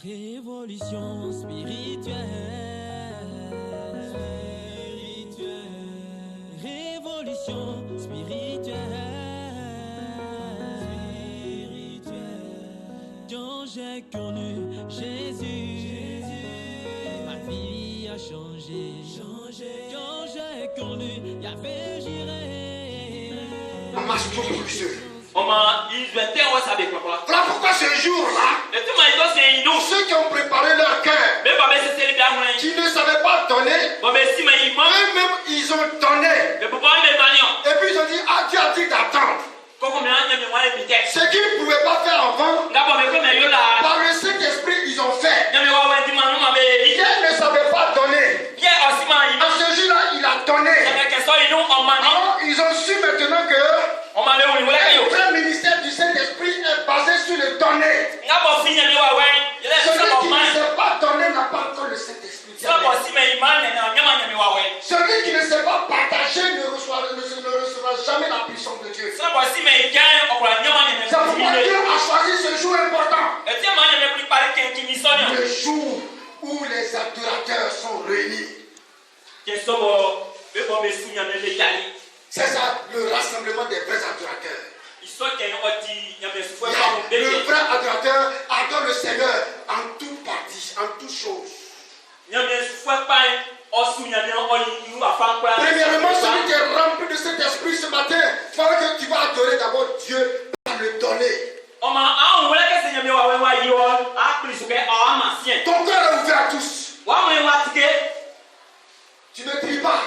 Révolution spirituelle. Révolution spirituelle. Quand j'ai connu Jésus, ma vie a changé. Quand j'ai connu Yahvé Jireh, Maman, c'est trop précieux. Voilà pourquoi ce jour-là, ceux qui ont préparé leur cœur, qui ne savaient pas donner, eux-mêmes ils ont donné. Et puis ils ont dit, ah, Dieu a dit d'attendre. Ce qu'ils ne pouvaient pas faire avant, par le Saint-Esprit, ils ont fait. Pierre ne savait pas donner. À ce jour-là, il a donné. Alors, ils ont su maintenant que le vrai ministère du Saint-Esprit est basé sur le donner. Celui qui ne sait pas donner n'a pas encore le Saint-Esprit. Celui qui ne sait pas partager ne recevra jamais la puissance de Dieu. C'est pourquoi Dieu a choisi ce jour important. Le jour où les adorateurs sont réunis. C'est ça, le rassemblement des vrais adorateurs. Le vrai adorateur adore le Seigneur en toute partie, en toute chose. Premièrement, celui qui est rempli de cet esprit ce matin, il faut que tu vas adorer d'abord Dieu par le donner. Ton cœur est ouvert à tous. Tu ne cries pas.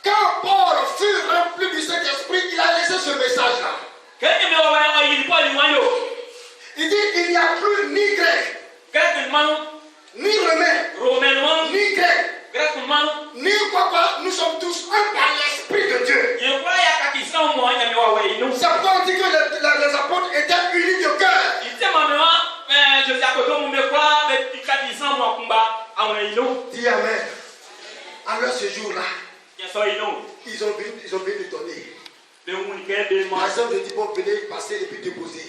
Quand Paul fut rempli du Saint-Esprit, il a laissé ce message-là. Il dit, il n'y a plus ni grec, ni romain, ni grec, ni quoi, nous sommes tous un par l'Esprit de Dieu. C'est pourquoi on dit que les apôtres étaient unis de cœur. Dis Amen. Alors ce jour-là, ils ont venu donner. Par exemple, je dis, bon, venez passer et puis déposer.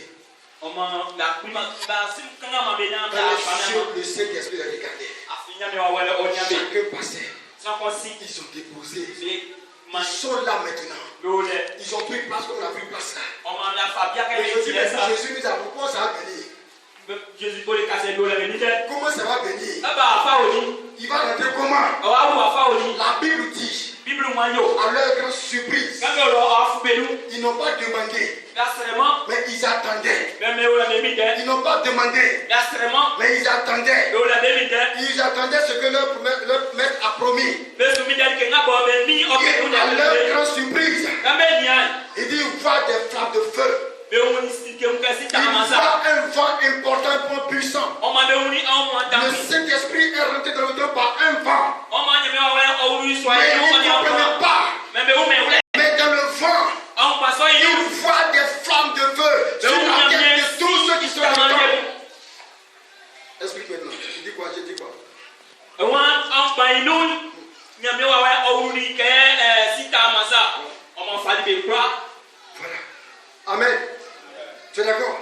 Dans le Saint-Esprit a regardé. Chacun passait. Ils ont déposé. Ils sont là maintenant. Ils ont pris place comme on a pris place là. Mais je dis, mais Jésus nous a dit, pourquoi ça va venir? Comment ça va venir? Il va rentrer comment? La Bible dit, à leur grande surprise, ils n'ont pas demandé, mais ils attendaient. Ils n'ont pas demandé, mais ils attendaient. Ils attendaient ce que leur maître a promis. Et à leur grande surprise, il dit, voit des flammes de feu. Il voit un vent important, un vent puissant. Le Saint-Esprit est rentré dans le temps par un vent. Mais il ne comprenait pas. Mais dans le vent, il voit des flammes de feu sur la tête de tous ceux qui sont là-dedans. Explique maintenant. Tu dis quoi? Je dis quoi? Voilà. Amen. Tu es d'accord?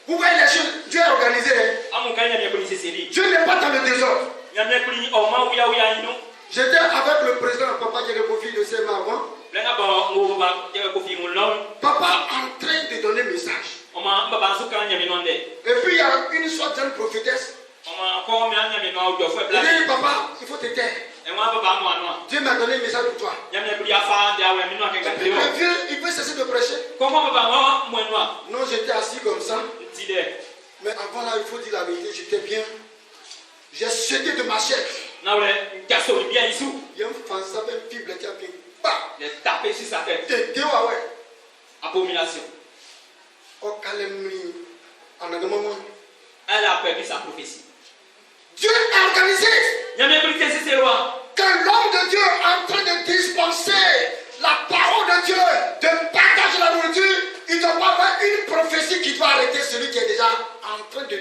Vous voyez les choses, Dieu est organisé. Dieu n'est pas dans le désordre. J'étais avec le président Papa Djerekofi de CMA avant. Papa en train de donner message. Et puis il y a une soi-disant prophétesse. Il dit, papa, il faut te taire. Dieu m'a donné un message pour toi. Le vieux, il peut cesser de prêcher. Non, j'étais assis comme ça. Mais avant là, il faut dire la vérité, j'étais bien. J'ai sauté de ma chaise. Il y a un français, un fibre qui a fait. Il est tapé sur sa tête. Abomination. Elle a perdu sa prophétie. Dieu est organisé. Quand l'homme de Dieu est en train de dispenser la parole de Dieu, de partager la nourriture, il ne doit pas avoir une prophétie qui doit arrêter celui qui est déjà en train de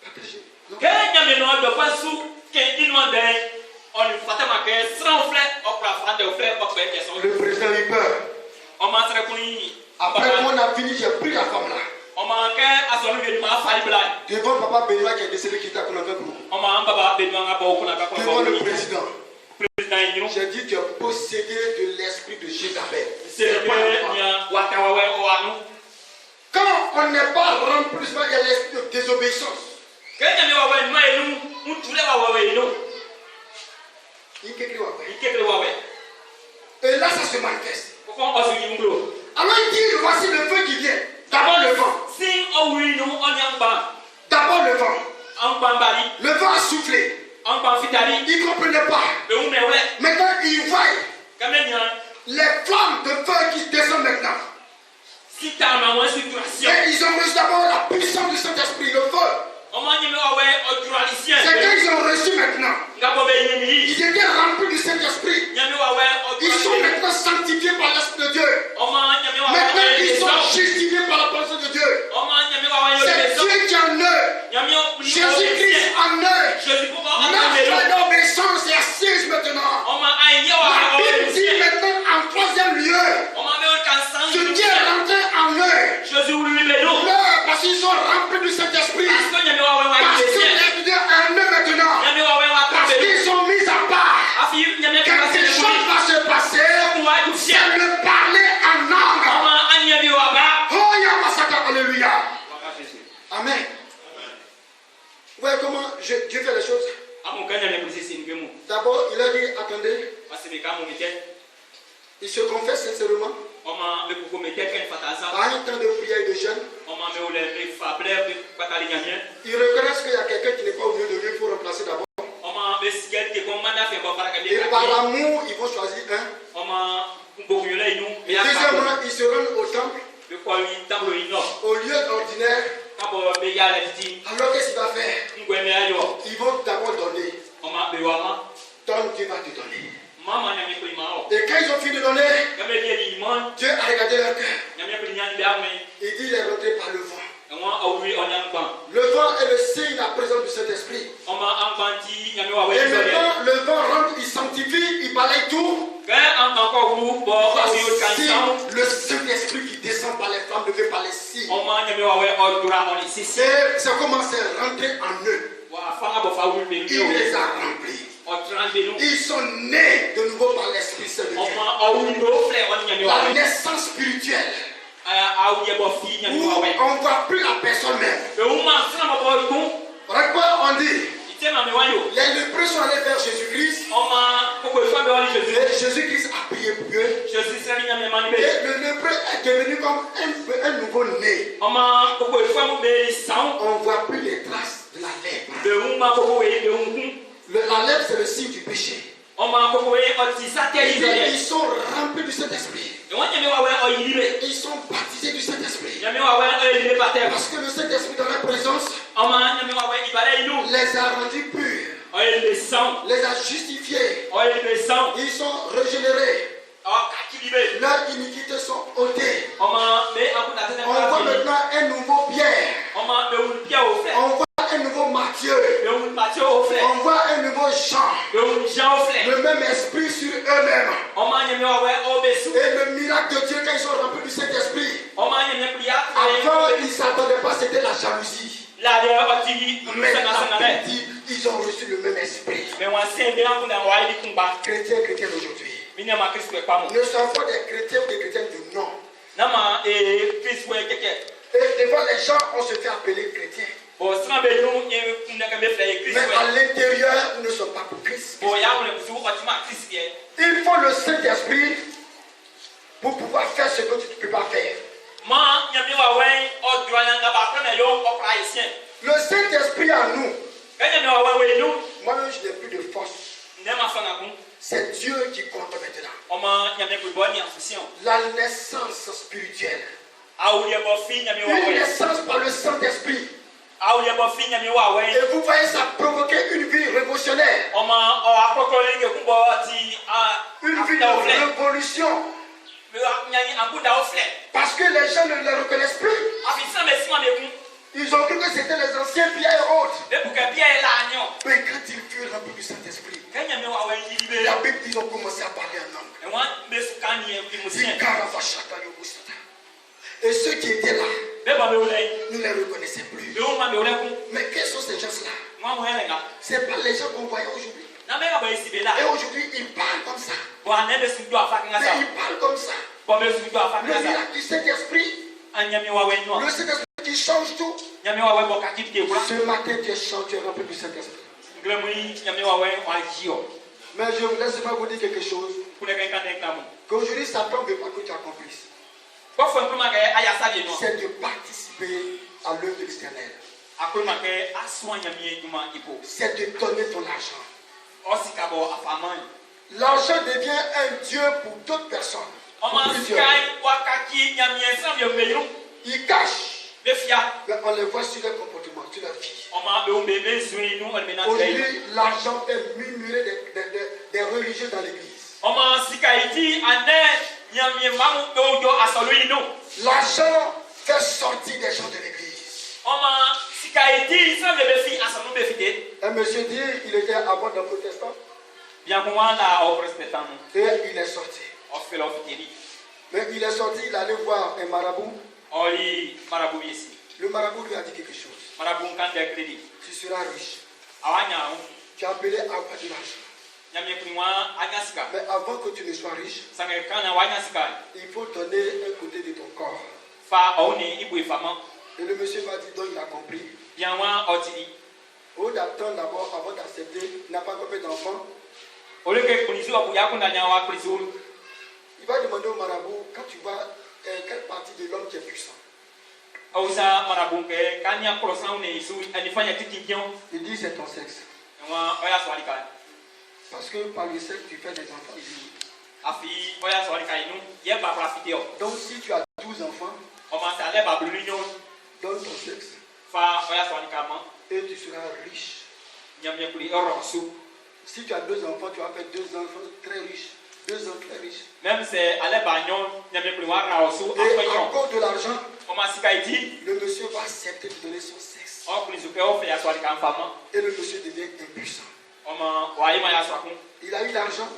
partager. Le président a eu peur. Après qu'on a fini, j'ai pris la femme là. Devant Papa Benoît qui est décédé, qui était à Konakakou. Devant le président. J'ai dit que tu es possédé de l'esprit de Jézabel. Quand on n'est pas rempli, il y a l'esprit de désobéissance. Et là, ça se manifeste. Alors il dit, voici le feu qui vient. D'abord le vent. D'abord le vent. Le vent a soufflé. Il ne comprenait pas. Maintenant, il voit les flammes de feu qui descendent maintenant. Et ils ont reçu d'abord la puissance du Saint-Esprit, le feu. C'est qu'ils ont reçu maintenant. Ils étaient remplis du Saint-Esprit. Ils sont maintenant sanctifiés par l'Esprit de Dieu. Maintenant, ils sont justifiés par la pensée de Dieu. C'est Dieu qui en eux. Jésus-Christ en eux. Notre d'obéissance est assise maintenant. La Bible dit maintenant en troisième lieu. Ce qui est rentré en eux. Parce qu'ils sont remplis du Saint-Esprit. Parce que l'Esprit de Dieu en eux maintenant. Parce qu'ils sont mis à part. Quelque chose va se passer. C'est le parler en langue. Oh Yamasaka, alléluia. Amen. Vous voyez comment Dieu fait les choses? D'abord, il a dit, attendez. Il se confesse sincèrement. À un temps de prière et de jeûne, ils reconnaissent qu'il y a quelqu'un qui n'est pas au milieu de lui, il faut remplacer d'abord. Et par l'amour, ils vont choisir un. Et deuxièmement, ils se rendent au temple. Au lieu ordinaire. Alors qu'est-ce qu'il va faire? Ils vont d'abord donner. Donne, Dieu va te donner. Et quand ils ont fini de donner, Dieu a regardé leur cœur. Il dit, il est rentré par le vent. Le vent est le signe, la présence du Saint-Esprit. Et maintenant, le vent rentre, il sanctifie, il balaye tout. Voici le Saint-Esprit qui descend par les flammes, levé par les signes. Et ça commence à rentrer en eux. Il les a remplis. Ils sont nés de nouveau par l'Esprit Saint de Dieu. La naissance spirituelle. Où on ne voit plus la personne même. Regarde quoi on dit. Les lépreux sont allés vers Jésus-Christ. Et Jésus-Christ a prié pour eux. Et le lépreux est devenu comme un nouveau-né. On ne voit plus les traces de la lèpre. La lèpre, c'est le signe du péché. Ils sont remplis du Saint-Esprit. Ils sont baptisés du Saint-Esprit. Parce que le Saint-Esprit dans la présence les a rendus purs. Les a justifiés. Ils sont régénérés. Leurs iniquités sont ôtées. On voit maintenant un nouveau Pierre. On voit un nouveau Matthieu. On voit un nouveau Jean. Le même esprit sur eux-mêmes. Et le miracle de Dieu quand ils sont remplis du Saint-Esprit. Avant, ils ne s'attendaient pas, c'était la jalousie. Mais ils ont reçu le même esprit. Chrétiens aujourd'hui. Nous ne sommes pas des chrétiens ou des chrétiens du nom. Et devant les gens, on se fait appeler chrétien. Mais à l'intérieur, nous ne sommes pas pour Christ. Il faut le Saint-Esprit pour pouvoir faire ce que tu ne peux pas faire. Le Saint-Esprit en nous. Moi-même, je n'ai plus de force. C'est Dieu qui compte maintenant. La naissance spirituelle. Une naissance par le Saint-Esprit. Et vous voyez, ça provoquer une vie révolutionnaire. Une vie de révolution. Parce que les gens ne les reconnaissent plus. Ils ont cru que c'était les anciens Pierre et autres. Mais quand ils furent remplis du Saint-Esprit, la Bible dit qu'ils ont commencé à parler en langue. Et ceux qui étaient là, ne les reconnaissaient plus. Mais quels sont ces gens-là? Ce n'est pas les gens qu'on voyait aujourd'hui. Et aujourd'hui, ils parlent comme ça. Mais ils parlent comme ça. Le miracle du Saint-Esprit. Le Saint-Esprit qui change tout. Ce matin, tu es chanté, tu es rempli du Saint-Esprit. Mais je vous laisse pas vous dire quelque chose. Qu'aujourd'hui, Satan ne veut pas que tu accomplisses. C'est de participer à l'œuvre de l'Éternel. C'est de donner ton argent. L'argent devient un Dieu pour d'autres personnes. Ils cachent. Mais on les voit sur leur comportement, sur leur vie. Aujourd'hui, l'argent est murmuré des religieux dans l'église. L'argent fait sortir des gens de l'église. Un monsieur dit, il était avant d'un protestant. Et il est sorti. Mais il est sorti, il allait voir un marabout. Le marabout lui a dit quelque chose. Tu seras riche. Tu as appelé à avoir de l'argent. Mais avant que tu ne sois riche, il faut donner un côté de ton corps. Et le monsieur m'a dit, donc il a compris. Au d'attendre d'abord, avant d'accepter, il n'a pas encore fait d'enfant. Il va demander au marabout, quand tu vois quelle partie de l'homme qui est puissant. Il dit c'est ton sexe. Parce que par le sexe tu fais des enfants. Donc si tu as 12 enfants, donne ton sexe. Et tu seras riche. Si tu as 2 enfants, tu vas faire 2 enfants très riches. 2 ans très riches. Même c'est à l'ébagnon, et à cause de l'argent, le monsieur va accepter de donner son sexe. Et le monsieur devient impuissant. Il a eu l'argent.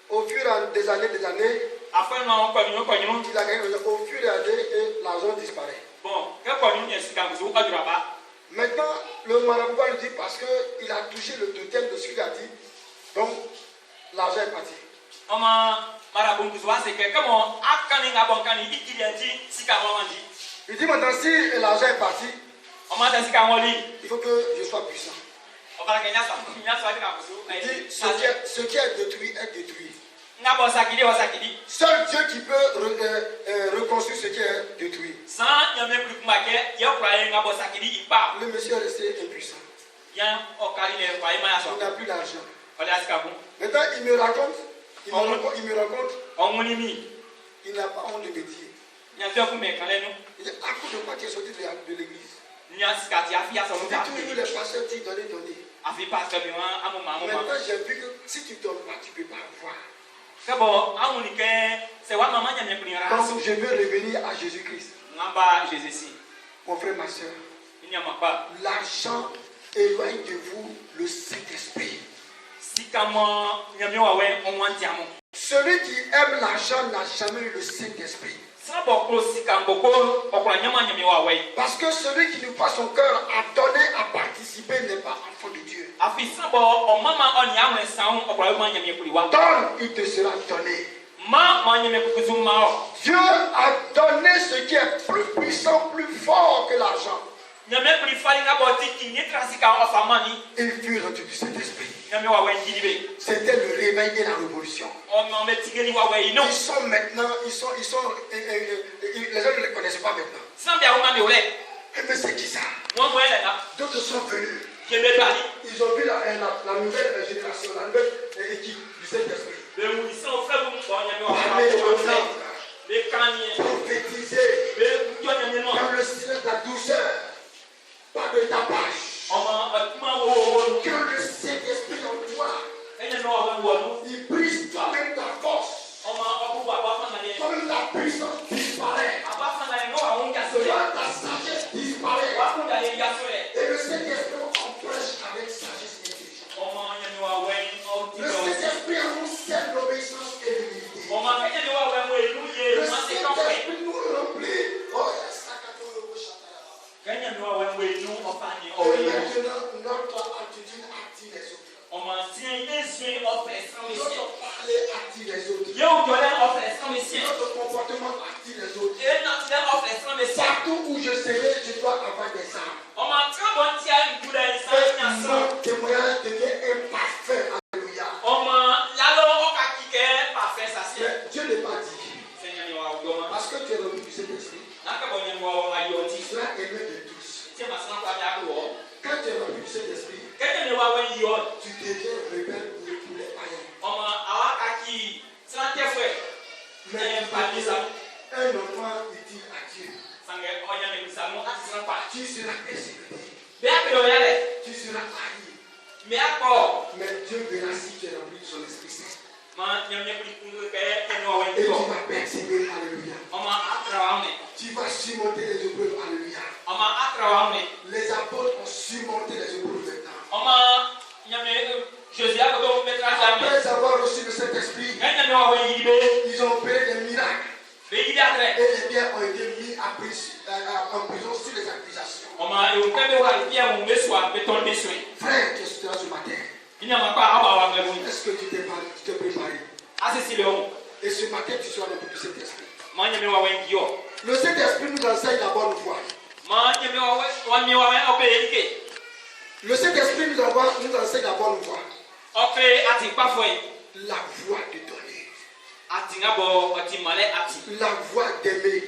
Au fur et à des années, il a gagné. Au fur et à des et l'argent disparaît. Maintenant, le marabout va lui dire parce qu'il a touché le totem de ce qu'il a dit. Donc, l'argent est parti. Il dit maintenant si l'argent est parti, il faut que je sois puissant. Il dit ce qui est détruit est détruit. Seul Dieu qui peut reconstruire ce qui est détruit. Le monsieur est resté impuissant. Il n'a plus d'argent. Maintenant, il me raconte, il n'a pas honte de me dire. Il dit, à cause de quoi tu es sorti de l'église? Toujours les pasteurs disent donner. Maintenant, j'ai vu que si tu ne donnes pas, tu ne peux pas avoir. Donc, je veux revenir à Jésus-Christ. Mon frère, ma soeur, l'argent éloigne de vous le Saint-Esprit. Celui qui aime l'argent n'a jamais eu le Saint-Esprit. Parce que celui qui nous passe son cœur à donner, à participer n'est pas enfant de Dieu. Donne, il te sera donné. Dieu a donné ce qui est plus puissant, plus fort que l'argent. Il fut rendu du Saint-Esprit. C'était le réveil et la révolution. Ils sont maintenant, les gens ne les connaissent pas maintenant. Mais c'est qui ça? D'autres sont venus. Ils ont vu la nouvelle génération, la nouvelle équipe du Saint-Esprit. Prophétiser dans le silence de la douceur, pas de tapage. Que le Saint-Esprit en toi, il brise toi-même ta force. Toi-même ta puissance disparaît. Ta sagesse disparaît. Et le Saint-Esprit emprunte avec sagesse et intelligence. Le Saint-Esprit enseigne l'obéissance et l'humilité. Le Saint-Esprit nous remplit maintenant, notre attitude attire les autres. Notre parler attire les autres. Notre comportement attire les autres. Partout où je serai, je dois avoir des armes. Mon témoignage devient imparfait. Alléluia. Mais Dieu n'est pas dit. Parce que tu es rempli du Saint-Esprit. Tu seras aimé de tous. Quand tu es rempli du Saint-Esprit, tu deviens rebelle pour les païens. Mais un enfant utile à Dieu, tu seras persécuté. Tu seras haï. Mais Dieu verra si tu es rempli de son Esprit Saint. Et tu vas persévérer. Alléluia. Tu vas surmonter les épreuves. Alléluia. Les apôtres ont surmonté les épreuves de temps. Après avoir reçu le Saint-Esprit, ils ont opéré des miracles. Et les biens ont été mis en prison sur les accusations. Frère, tu seras ce matin. Est-ce que tu t'es préparé? Et ce matin, tu seras rempli du Saint-Esprit. Le Saint-Esprit nous enseigne la bonne foi. Le Saint-Esprit nous enseigne la bonne foi. La voie de donner. La voie d'aimer.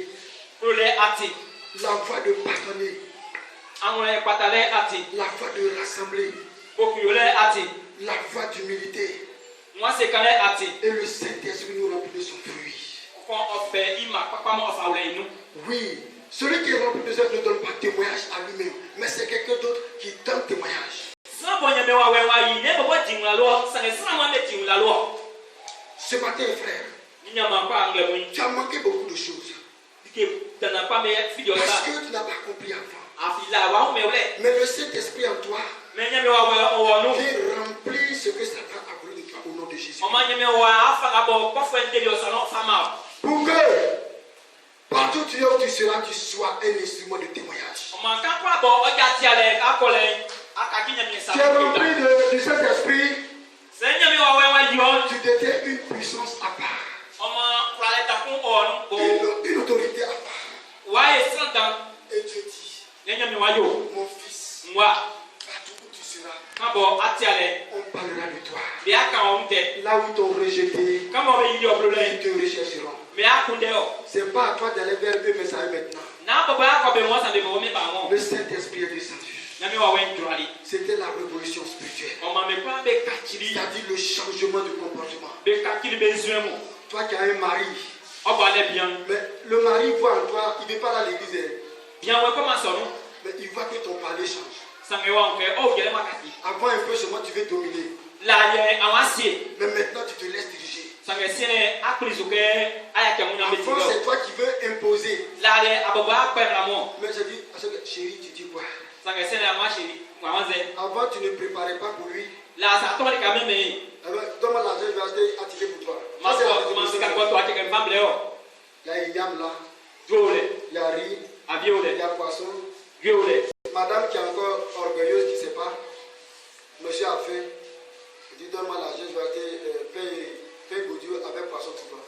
La voie de pardonner. La voie de rassembler. La voie d'humilité. Et le Saint-Esprit nous remplit de son fruit. Oui, celui qui est rempli de Saint-Esprit ne donne pas témoignage à lui-même, mais c'est quelqu'un d'autre qui donne témoignage. Ce matin, frère, tu as manqué beaucoup de choses. Parce que tu n'as pas compris avant. Mais le Saint-Esprit en toi qui remplit ce que Satan a voulu de toi au nom de Jésus. Pour que partout tu seras, tu sois un instrument de témoignage. Tu es rempli du Saint-Esprit. Tu deviens une puissance à part. Une autorité à part. Et Dieu dit, mon fils, partout où tu seras, on parlera de toi. Là où ils t'ont rejeté, ils te rechercheront. C'est pas à toi d'aller vers eux, mais ça est maintenant. Le Saint-Esprit est descendu. C'était la révolution spirituelle. C'est-à-dire le changement de comportement. Toi qui as un mari, mais le mari voit en toi, il ne veut pas à l'église. Mais il voit que ton parler change. Avant un peu seulement tu veux dominer. Mais maintenant tu te laisses diriger. Avant c'est toi qui veux imposer. Mais je dis, chérie, tu dis quoi? Avant tu ne préparais pas pour lui. Donne-moi l'argent, je vais acheter attirer pour toi. Il y a yam là. Il y a riz. Il y a poisson. Madame qui est encore orgueilleuse, qui ne sait pas. Monsieur a fait. Il dit donne-moi l'argent, je vais acheter pain goudieu avec poisson pour toi.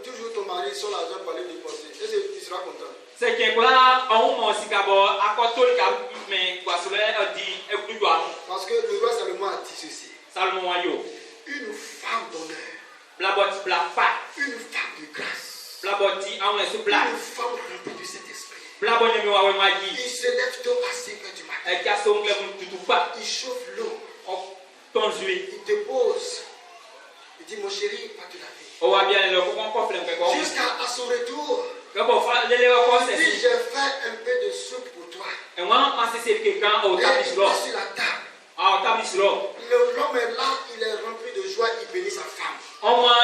Toujours ton mari sur l'argent pour aller dépenser. Et tu seras content. Parce que le roi Salomon a dit ceci. Une femme d'honneur. Une femme de grâce. Une femme remplie du Saint-Esprit. Il se lève tôt à 5 heures du matin. Il chauffe l'eau. Il dépose. Il dit mon chéri, va te laver. Jusqu'à son retour. Il dit j'ai fait un peu de soupe pour toi. Et il met sur la table. L'homme est là, il est rempli de joie, il bénit sa femme. Maintenant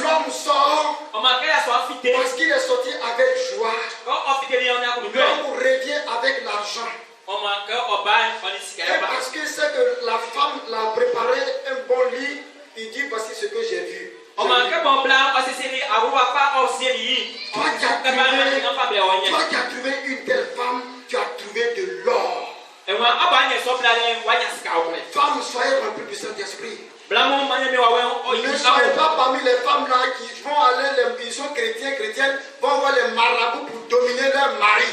l'homme sort parce qu'il est sorti avec joie. L'homme revient avec l'argent. Et parce que c'est que la femme l'a préparé un bon lit, il dit voici ce que j'ai vu. Toi qui as trouvé une telle femme, tu as trouvé de l'or. Femmes, soyez remplies du Saint-Esprit. Ne soyez pas parmi les femmes là qui vont aller, ils sont chrétiennes, vont voir les marabouts pour dominer leur mari.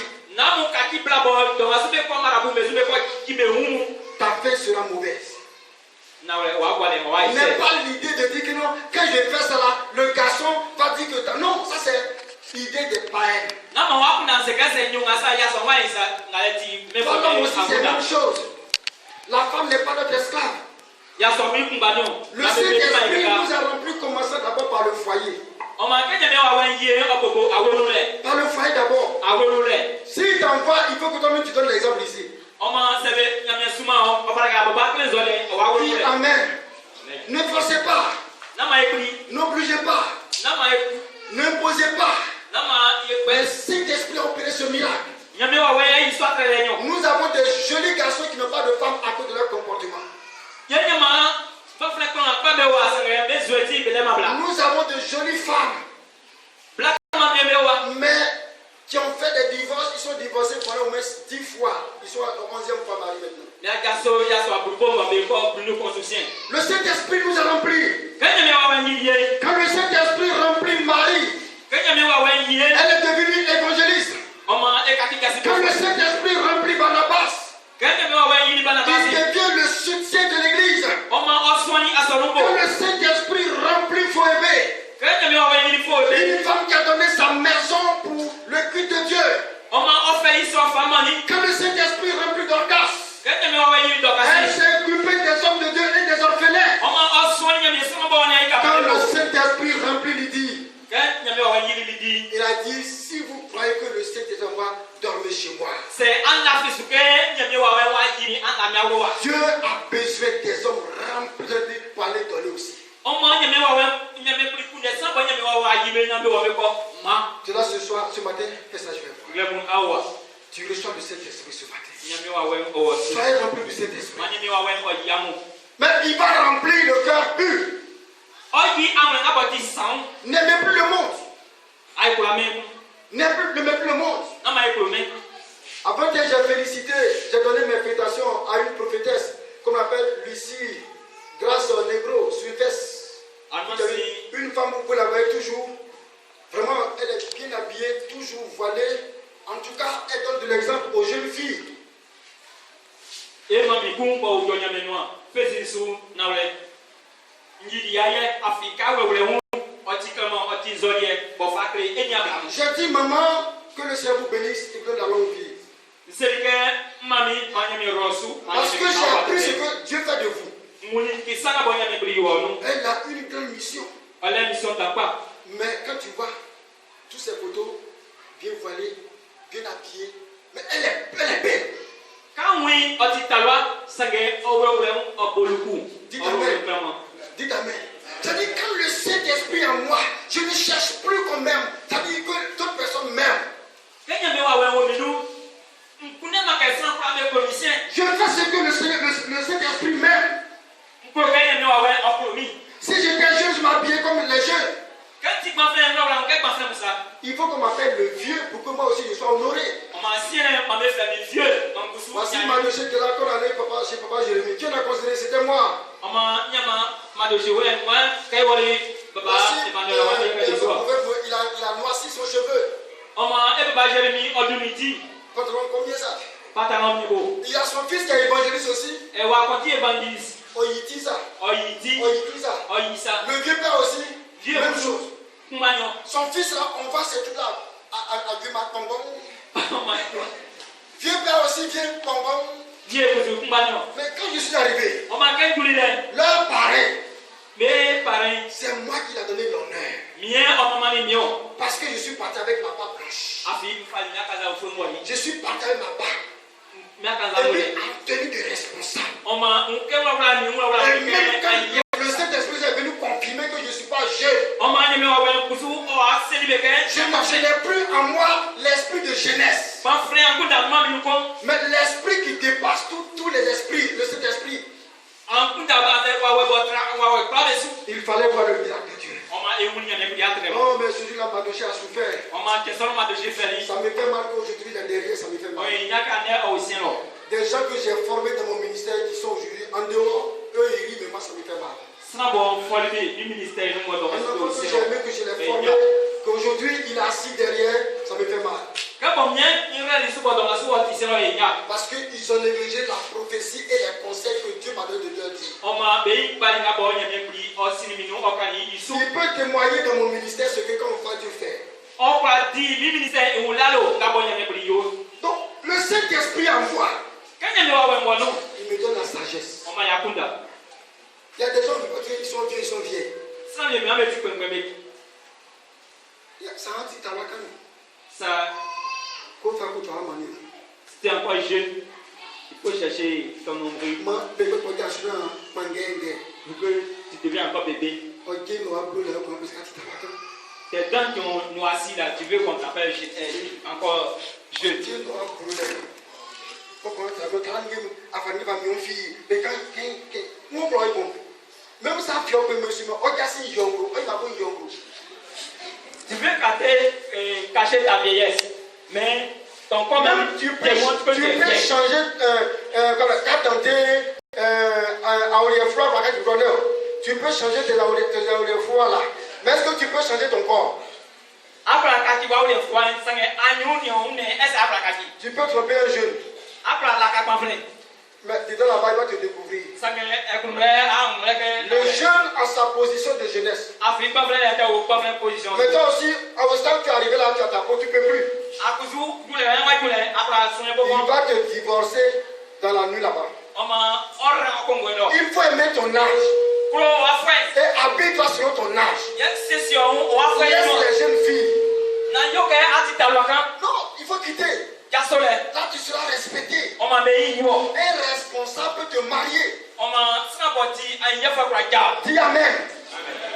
Ta fin sera mauvaise. N'est pas l'idée de dire que non, quand je fais ça là, le garçon va dire que non, ça c'est l'idée des païens. L'homme aussi c'est la même chose. La femme n'est pas notre esclave. Le Saint-Esprit nous a remplis, commençant d'abord par le foyer. Par le foyer d'abord. S'il t'envoie, il faut que toi-même tu donnes l'exemple ici. Dis amen. Ne forcez pas. N'obligez pas. N'imposez pas. Le Saint-Esprit a opéré ce miracle. Nous avons des jolis garçons qui n'ont pas de femmes à cause de leur comportement. Nous avons de jolies femmes, mais qui ont fait des divorces, ils sont divorcés pendant au moins 10 fois. Ils sont au 11e fois mariés maintenant. Le Saint-Esprit nous a remplis. Quand le Saint-Esprit remplit Marie, elle est devenue évangéliste. Quand le Saint-Esprit remplit Barnabas, il devient le soutien de l'église. Quand le Saint-Esprit remplit Phoébé, une femme qui a donné sa maison pour le culte de Dieu. Quand le Saint-Esprit remplit Dorcas, elle s'est occupée des hommes de Dieu et des orphelins. Quand le Saint-Esprit remplit Lydie, il a dit, si vous croyez que le Saint-Esprit va dormir chez moi. Dieu a besoin des hommes remplis pour aller donner aussi. Tu là ce soir, ce matin, qu'est-ce que je vais voir? Tu reçois le Saint-Esprit ce matin. Soyez remplis du Saint-Esprit. Mais il va remplir le cœur pur. N'aimez plus le monde. N'aimez plus le monde. Avant-hier, j'ai félicité, j'ai donné mes félicitations à une prophétesse qu'on appelle Lucie Grâce Negro, Suivesse. Une femme, vous la voyez toujours. Vraiment, elle est bien habillée, toujours voilée. En tout cas, elle donne de l'exemple aux jeunes filles. J'ai dit, maman, que le Seigneur vous bénisse et vous donne la longue vie. Parce que j'ai appris ce que Dieu fait de vous. Elle a une grande mission. Mais quand tu vois toutes ces photos, bien voilées, bien habillées, mais elle est belle. Dites amen. C'est-à-dire quand le Saint-Esprit est en moi, je ne cherche plus qu'on m'aime. C'est-à-dire que d'autres personnes m'aiment. Je fais ce que le Saint-Esprit m'aime. Si j'étais jeune, je m'habillais comme les jeunes. Il faut qu'on m'appelle le vieux pour que moi aussi je sois honoré. Voici Madoché qui est là, qu'on allait chez Papa Jérémie. Qui l'a considéré? C'était moi. Voici, il a noirci son cheveu. Patron, combien ça? Il y a son fils qui est évangéliste aussi. Oyitiza. Le vieux père aussi. Même chose. Son fils là, on voit ces trucs là à Guima Pambon. Vieux père aussi vient Pambon. Mais quand je suis arrivé, leur parrain, c'est moi qui l'a donné l'honneur. Parce que je suis parti avec ma barbe blanche. Je suis parti avec ma barbe. Et lui a tenu de responsable. Et même quand le Saint-Esprit est venu confirmer que je ne suis pas jeune, je n'ai plus en moi l'esprit de jeunesse. Mais l'esprit qui dépasse tous les esprits, le Saint-Esprit. Il fallait voir le miracle de Dieu. Oh, mais celui-là, Madoché a souffert. Ça me fait mal qu'aujourd'hui, il est derrière, ça me fait mal. Des gens que j'ai formés dans mon ministère qui sont aujourd'hui en dehors, eux ils rient, mais moi ça me fait mal. J'ai aimé que je l'ai formé, qu'aujourd'hui il est assis derrière, ça me fait mal. Parce qu'ils ont négligé la prophétie et les conseils que Dieu m'a donné de leur dire. Il peut témoigner dans mon ministère ce que quand on voit Dieu faire. Donc le Saint-Esprit envoie. Il me donne la sagesse. Il y a des gens qui sont vieux, ils sont vieilles. Ça a dit ça. C'était encore jeune. Il faut chercher ton nombril. Tu deviens encore bébé. Tes dents qui ont noirci là, tu veux qu'on t'appelle encore jeune. Même ça, tu veux cacher ta vieillesse, mais ton corps même tu peux changer carte dentée tu peux changer tes auréoles là. Mais est-ce que tu peux changer ton corps? Tu peux tromper un jeune. Mais dedans là-bas, il va te découvrir. Le jeune a sa position de jeunesse. Mais toi aussi, au stade où tu es arrivé là, tu as ta peau, tu ne peux plus. Il va te divorcer dans la nuit là-bas. Il faut aimer ton âge. Et habille-toi selon ton âge. Laisse les jeunes filles. Non, il faut quitter. Là, tu seras respecté. Un responsable peut te marier. Dis Amen.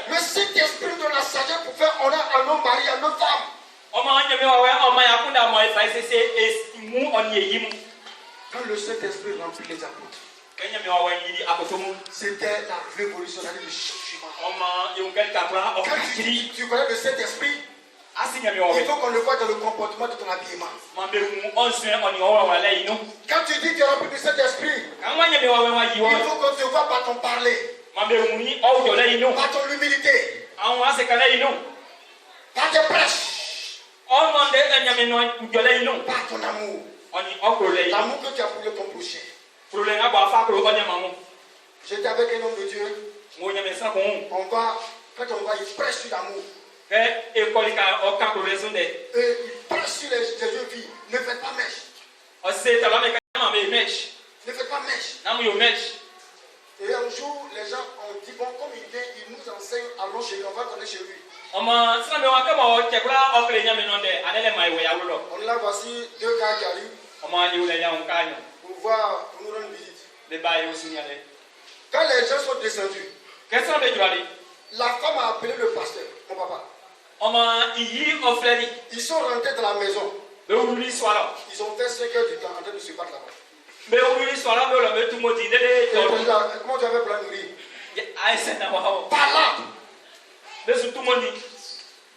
Le Saint-Esprit de la sagesse pour faire honneur à nos maris, à nos femmes. Quand le Saint-Esprit remplit les apôtres, c'était la révolution, le changement. Quand tu connais le Saint-Esprit, il faut qu'on le voit dans le comportement de ton habillement. Quand tu dis que tu es rempli du Saint-Esprit, il faut qu'on te voit par ton parler, par ton humilité, par tes prêches, par ton amour. L'amour que tu as pour ton prochain. J'étais avec un homme de Dieu. Quand on va, il prêche sur l'amour. Et il prêche sur les jeunes filles. Ne faites pas mèche. Ne faites pas mèche. Et un jour, les gens ont dit, bon, comme il vient, il nous enseigne, allons chez lui, on va donner chez lui. On est là, voici deux gars qui arrivent pour voir, pour nous rendre visite. Quand les gens sont descendus, la femme a appelé le pasteur, mon papa. Ils sont rentrés dans la maison. Ils ont fait 5 heures du temps en train de se battre là-bas. Comment tu avais pour la nourrir? Par là.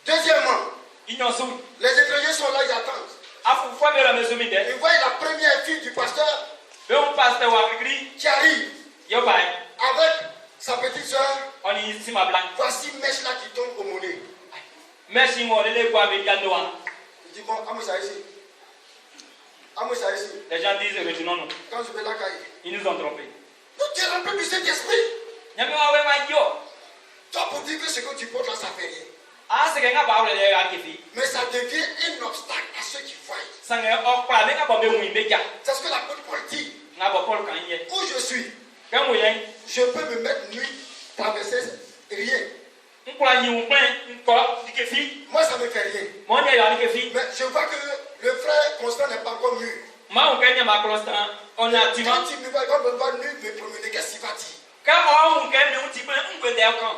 Deuxièmement, les étrangers sont là, ils attendent. Ils voient la première fille du pasteur qui arrive avec sa petite soeur. Voici Mèche là qui tombe au monnaie. Il dit bon, amuse ici. Les gens disent retournons-nous. Quand je vais la caille. Ils nous ont trompés. Nous tu es rempli du Saint-Esprit. Toi pour dire que ce que tu portes là, ça fait rien. Mais ça devient un obstacle à ceux qui voient. C'est ce que l'apôtre Paul dit. Où je suis, je peux me mettre nuit, traverser rien. Moi ça me fait rien. Mais je vois que le frère Constant n'est pas encore mûr. Quand tu me vois nu me promener, qu'est-ce qu'il va dire?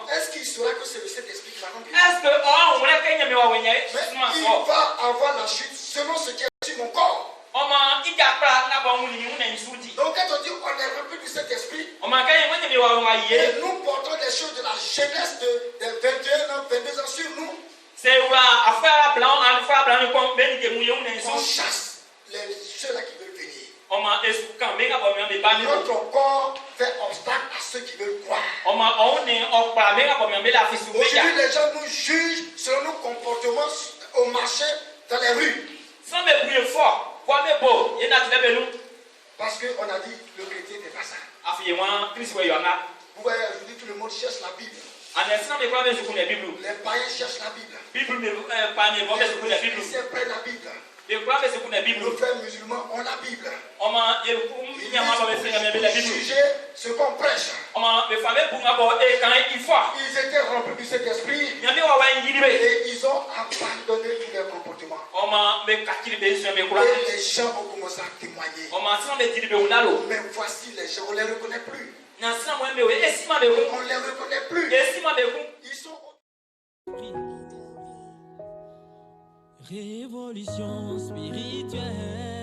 Est-ce qu'il saura que c'est le Saint-Esprit qui va remplir? Mais il va avoir la chute selon ce qui est sur mon corps. Donc quand on dit on est rempli remplis du Saint-Esprit. Et nous portons les choses de la jeunesse de 21 ans, 22 ans sur nous. On chasse ceux-là qui veulent venir. Notre corps fait obstacle à ceux qui veulent croire. Aujourd'hui, les gens nous jugent selon nos comportements au marché, dans les rues. Parce qu'on a dit le chrétien n'est pas ça. Vous voyez, aujourd'hui, tout le monde cherche la Bible. Les païens cherchent la Bible. Les chrétiens prennent la Bible. Nos frères musulmans ont la Bible. Ils juger ce qu'on prêche. Ils étaient remplis du Saint-Esprit et ils ont abandonné tous leurs comportements. Et les gens ont commencé à témoigner. Mais voici les gens, on ne les reconnaît plus. On ne les reconnaît plus. Ils sont... Révolution spirituelle.